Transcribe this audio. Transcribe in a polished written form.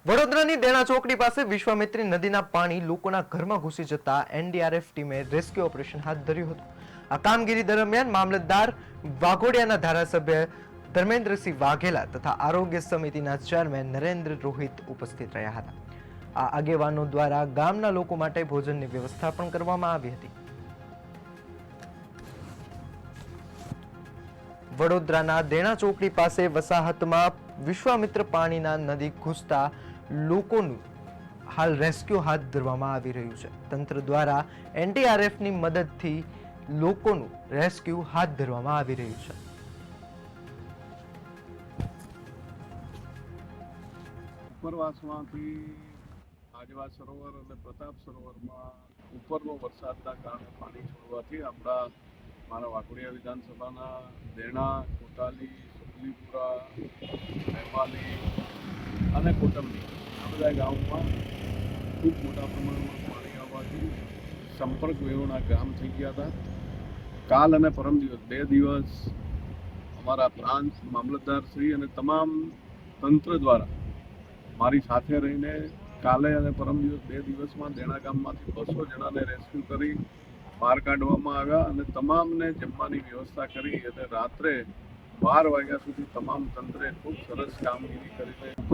વડોદરાની દેણા ચોકડી પાસે વિશ્વામિત્રી નદીના પાણી લોકોના ઘરમાં ઘૂસી જતા એનડીઆરએફ ટીમે રેસ્ક્યુ ઓપરેશન હાથ ધર્યું હતું. આ કામગીરી દરમિયાન મામલતદાર વાઘોડિયાના ધારાસભ્ય ધર્મેન્દ્રસિંહ વાઘેલા તથા આરોગ્ય સમિતિના ચેરમેન નરેન્દ્ર રોહિત ઉપસ્થિત રહ્યા હતા. આ આગેવાનો દ્વારા ગામના લોકો માટે ભોજનની વ્યવસ્થા પણ કરવામાં આવી હતી. વડોદરાના દેણા ચોકડી પાસે વસાહતમાં વિશ્વામિત્ર પાણીના નદી ઘૂસતા લોકોનું હાલ રેસ્ક્યુ હાથ ધરવામાં આવી રહ્યું છે. તંત્ર દ્વારા એનડીઆરએફની મદદથી લોકોનું રેસ્ક્યુ હાથ ધરવામાં આવી રહ્યું છે. ઉપરવાસમાંથી આજવા સરોવર અને પ્રતાપ સરોવરમાં ઉપરનો વરસાદના કારણે પાણી છોડવાથી આપણા મારા વાઘોડિયા વિધાનસભાના દેણા, કોટાલી, સુખલીપુરા, મહેમાલી અને કોટંબી આ બધા ગામમાં ખૂબ મોટા પ્રમાણમાં પાણી આવવાથી સંપર્ક વિહોણા ગામ થઈ ગયા હતા. કાલ અને પરમ દિવસ 2 દિવસ અમારા પ્રાંત મામલતદારશ્રી અને તમામ તંત્ર દ્વારા મારી સાથે રહીને કાલે અને પરમ દિવસ 2 દિવસમાં દેણા ગામમાંથી 200 જણાને રેસ્ક્યુ કરી બહાર કાઢવામાં આવ્યા અને તમામને જમવાની વ્યવસ્થા કરી અને રાત્રે 12 વાગ્યા સુધી તમામ તંત્રે ખૂબ સરસ કામગીરી કરીને